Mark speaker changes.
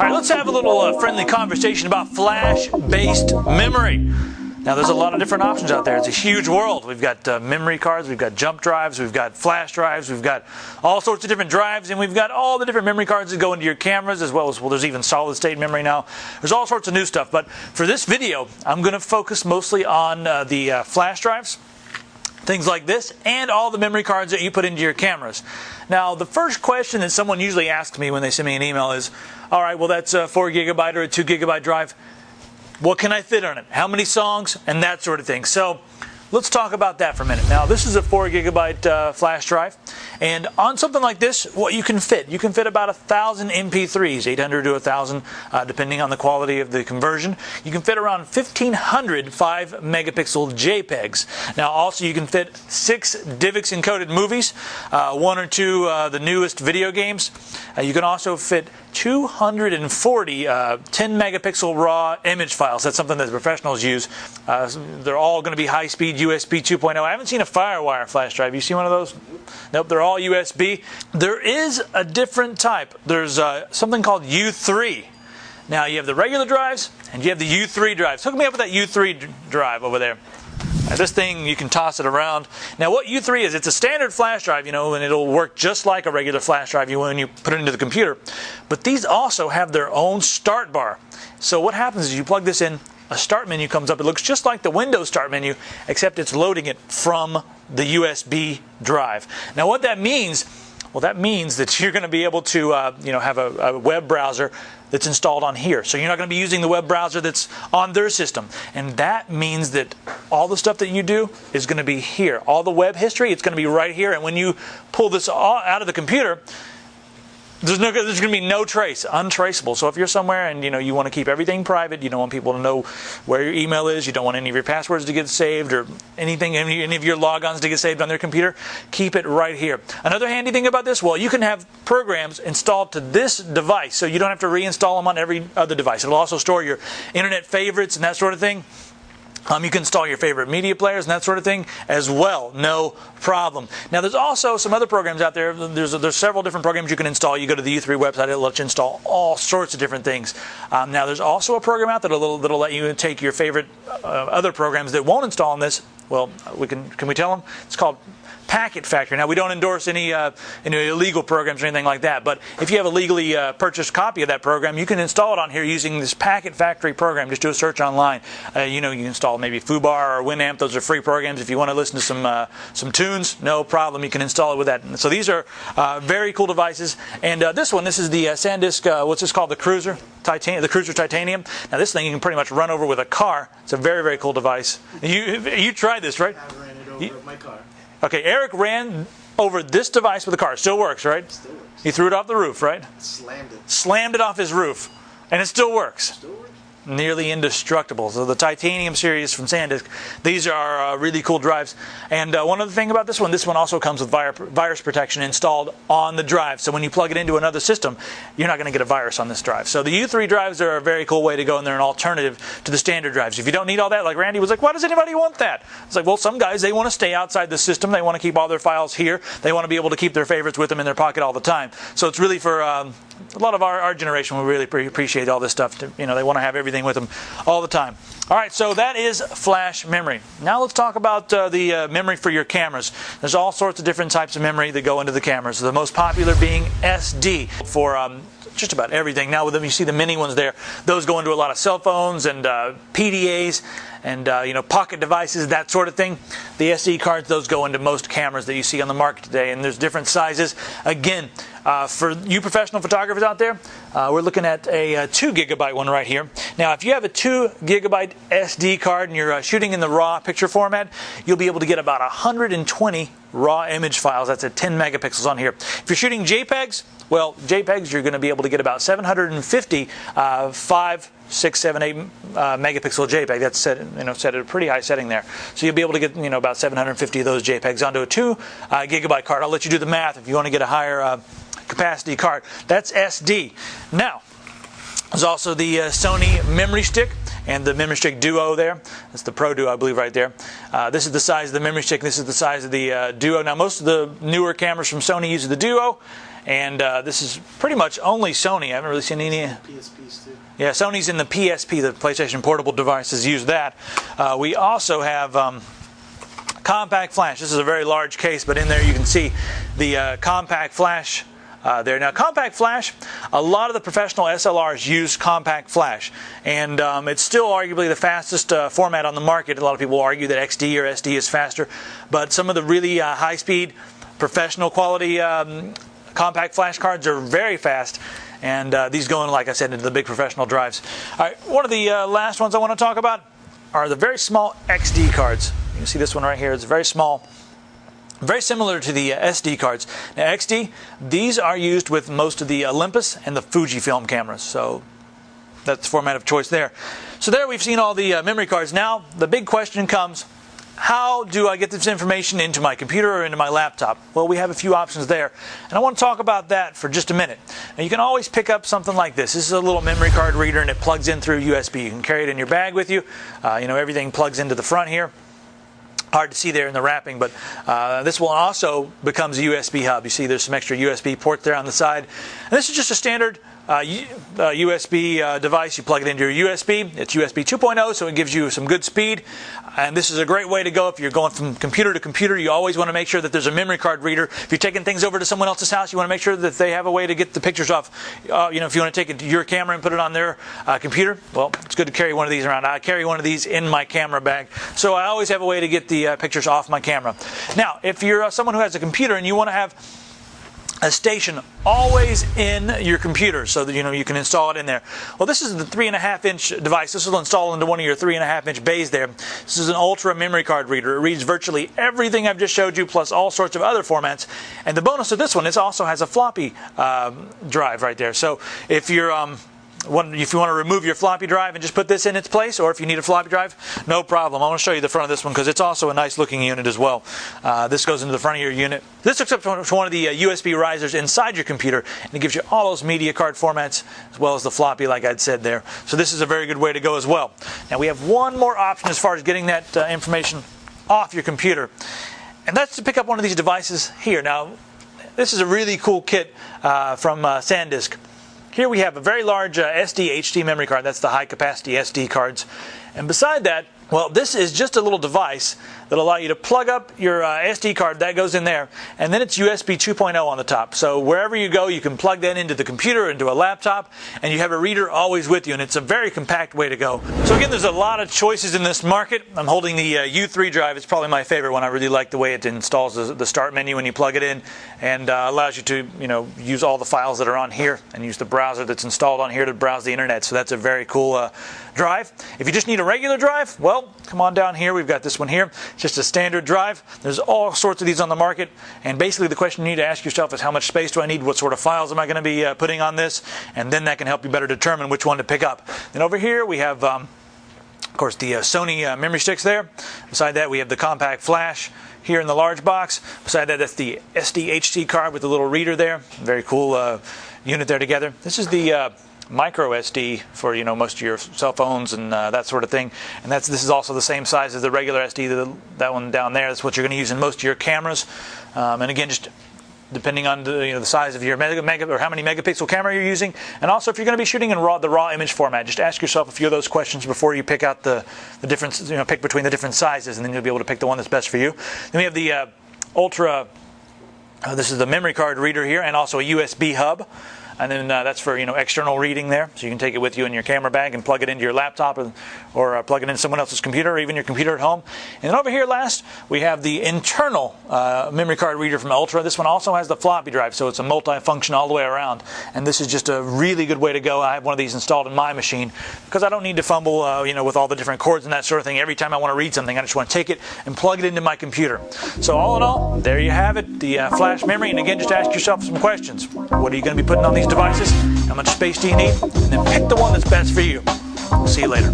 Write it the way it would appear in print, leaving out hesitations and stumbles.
Speaker 1: Alright, let's have a little friendly conversation about flash-based memory. Now, there's a lot of different options out there. It's a huge world. We've got memory cards, we've got jump drives, we've got flash drives, we've got all sorts of different drives, and we've got all the different memory cards that go into your cameras, as well as, well, there's even solid-state memory now. There's all sorts of new stuff, but for this video, I'm going to focus mostly on the flash drives, things like this, and all the memory cards that you put into your cameras. Now, the first question that someone usually asks me when they send me an email is, all right, well, that's a 4 gigabyte or a 2 gigabyte drive. What can I fit on it? How many songs? And that sort of thing. So let's talk about that for a minute. Now, this is a 4 gigabyte flash drive. And on something like this, what you can fit about 1,000 MP3s, 800 to 1,000, depending on the quality of the conversion. You can fit around 1,500 5 megapixel JPEGs. Now, also you can fit 6 DivX encoded movies, 1 or 2 the newest video games. You can also fit 240 10 megapixel raw image files. That's something that the professionals use. They're all going to be high-speed USB 2.0. I haven't seen a FireWire flash drive. You seen one of those? Nope, they're all USB. There is a different type. There's something called U3. Now, you have the regular drives and you have the U3 drives. Hook me up with that U3 drive over there. Now, this thing, you can toss it around. Now, what U3 is, it's a standard flash drive, you know, and it'll work just like a regular flash drive when you put it into the computer. But these also have their own start bar. So what happens is you plug this in, a start menu comes up. It looks just like the Windows start menu, except it's loading it from the USB drive. Now, what that means, well, that means that you're going to be able to have a web browser that's installed on here. So you're not going to be using the web browser that's on their system. And that means that all the stuff that you do is going to be here. All the web history, it's going to be right here. And when you pull this all out of the computer, there's going to be no trace, untraceable. So if you're somewhere and you want to keep everything private, you don't want people to know where your email is, you don't want any of your passwords to get saved or anything, any of your logons to get saved on their computer, keep it right here. Another handy thing about this, well, you can have programs installed to this device, so you don't have to reinstall them on every other device. It'll also store your internet favorites and that sort of thing. You can install your favorite media players and that sort of thing as well, no problem. Now, there's also some other programs out there. There's several different programs you can install. You go to the U3 website, it'll let you install all sorts of different things. Now, there's also a program out there that'll let you take your favorite other programs that won't install on this. Well, can we tell them? It's called Packet Factory. Now, we don't endorse any illegal programs or anything like that, but if you have a legally purchased copy of that program, you can install it on here using this Packet Factory program. Just do a search online. You can install maybe Fubar or Winamp. Those are free programs. If you want to listen to some tunes, no problem. You can install it with that. So these are very cool devices. And this is the SanDisk, what's this called? The Cruiser Titanium. Now, this thing you can pretty much run over with a car. It's a very, very cool device. You tried this, right?
Speaker 2: I ran it over with my car.
Speaker 1: Okay, Eric ran over this device with a car. It still works, right?
Speaker 2: Still works.
Speaker 1: He threw it off the roof, right?
Speaker 2: Slammed it.
Speaker 1: Slammed it off his roof. And it still works.
Speaker 2: Still works.
Speaker 1: Nearly indestructible. So the Titanium series from SanDisk, these are really cool drives. And one other thing about this one also comes with virus protection installed on the drive. So when you plug it into another system, you're not going to get a virus on this drive. So the U3 drives are a very cool way to go, and they're an alternative to the standard drives. If you don't need all that, like Randy was like, why does anybody want that? It's like, well, some guys, they want to stay outside the system. They want to keep all their files here. They want to be able to keep their favorites with them in their pocket all the time. So it's really for a lot of our generation. We really appreciate all this stuff. They want to have everything with them all the time. All right, so that is flash memory. Now let's talk about the memory for your cameras. There's all sorts of different types of memory that go into the cameras. The most popular being SD for just about everything. Now with them, you see the mini ones there. Those go into a lot of cell phones and PDAs and pocket devices, that sort of thing. The SD cards, those go into most cameras that you see on the market today, and there's different sizes. Again, for you professional photographers out there, we're looking at a 2 gigabyte one right here. Now, if you have a 2 gigabyte SD card and you're shooting in the RAW picture format, you'll be able to get about 120 raw image files. That's at 10 megapixels on here. If you're shooting JPEGs, well, JPEGs, you're going to be able to get about 750 5, 6, 7, 8 megapixel JPEG. That's set at a pretty high setting there. So you'll be able to get about 750 of those JPEGs onto a 2 gigabyte card. I'll let you do the math if you want to get a higher capacity card. That's SD. Now, there's also the Sony memory stick and the memory stick Duo there. That's the Pro Duo, I believe, right there. This is the size of the memory stick. This is the size of the Duo. Now, most of the newer cameras from Sony use the Duo, and this is pretty much only Sony. I haven't really seen any.
Speaker 2: PSPs too.
Speaker 1: Yeah, Sony's in the PSP, the PlayStation Portable Devices, use that. We also have compact flash. This is a very large case, but in there you can see the compact flash there. Now, compact flash, a lot of the professional SLRs use compact flash, and it's still arguably the fastest format on the market. A lot of people argue that XD or SD is faster, but some of the really high-speed, professional quality compact flash cards are very fast, and these go in, like I said, into the big professional drives. All right, one of the last ones I want to talk about are the very small XD cards. You can see this one right here. It's very small. Very similar to the SD cards. Now, XD, these are used with most of the Olympus and the Fujifilm cameras, so that's the format of choice there. So there we've seen all the memory cards. Now, the big question comes, how do I get this information into my computer or into my laptop? Well, we have a few options there, and I want to talk about that for just a minute. Now, you can always pick up something like this. This is a little memory card reader, and it plugs in through USB. You can carry it in your bag with you. Everything plugs into the front here. Hard to see there in the wrapping, but this one also becomes a USB hub. You see there's some extra USB ports there on the side. And this is just a standard USB device. You plug it into your USB. It's USB 2.0, so it gives you some good speed. And this is a great way to go if you're going from computer to computer. You always want to make sure that there's a memory card reader. If you're taking things over to someone else's house, you want to make sure that they have a way to get the pictures off. If you want to take it to your camera and put it on their computer, well, it's good to carry one of these around. I carry one of these in my camera bag, so I always have a way to get the pictures off my camera. Now, if you're someone who has a computer and you want to have a station always in your computer so that you can install it in there. Well, this is the 3.5-inch device. This will install into one of your 3.5-inch bays there. This is an ultra memory card reader. It reads virtually everything I've just showed you, plus all sorts of other formats. And the bonus of this one, it also has a floppy drive right there. So if you're if you want to remove your floppy drive and just put this in its place, or if you need a floppy drive, no problem. I want to show you the front of this one because it's also a nice looking unit as well. This goes into the front of your unit. This hooks up to one of the USB risers inside your computer, and it gives you all those media card formats as well as the floppy, like I'd said there. So this is a very good way to go as well. Now we have one more option as far as getting that information off your computer, and that's to pick up one of these devices here. Now this is a really cool kit from SanDisk. Here we have a very large SD HD memory card. That's the high capacity SD cards. And beside that, well, this is just a little device that'll allow you to plug up your SD card. That goes in there, and then it's USB 2.0 on the top. So wherever you go, you can plug that into the computer, into a laptop, and you have a reader always with you, and it's a very compact way to go. So again, there's a lot of choices in this market. I'm holding the U3 drive. It's probably my favorite one. I really like the way it installs the start menu when you plug it in, and allows you to use all the files that are on here and use the browser that's installed on here to browse the internet. So that's a very cool drive. If you just need a regular drive, well, come on down here. We've got this one here. It's just a standard drive. There's all sorts of these on the market, and basically the question you need to ask yourself is how much space do I need? What sort of files am I going to be putting on this? And then that can help you better determine which one to pick up. And over here we have, of course, the Sony memory sticks there. Beside that we have the compact flash here in the large box. Beside that, that's the SD-HD card with the little reader there. Very cool unit there together. This is the micro SD for most of your cell phones and that sort of thing, and this is also the same size as the regular SD. That one down there, that's what you're going to use in most of your cameras. And again, just depending on the size of your mega or how many megapixel camera you're using, and also if you're going to be shooting in the raw image format, just ask yourself a few of those questions before you pick out the difference. Pick between the different sizes, and then you'll be able to pick the one that's best for you. Then we have the Ultra. This is the memory card reader here, and also a USB hub. And then that's for external reading there, so you can take it with you in your camera bag and plug it into your laptop or plug it into someone else's computer or even your computer at home. And then over here last, we have the internal memory card reader from Ultra. This one also has the floppy drive, so it's a multi-function all the way around. And this is just a really good way to go. I have one of these installed in my machine because I don't need to fumble with all the different cords and that sort of thing. Every time I want to read something, I just want to take it and plug it into my computer. So all in all, there you have it, the flash memory. And again, just ask yourself some questions. What are you going to be putting on these devices? How much space do you need? And then pick the one that's best for you. See you later.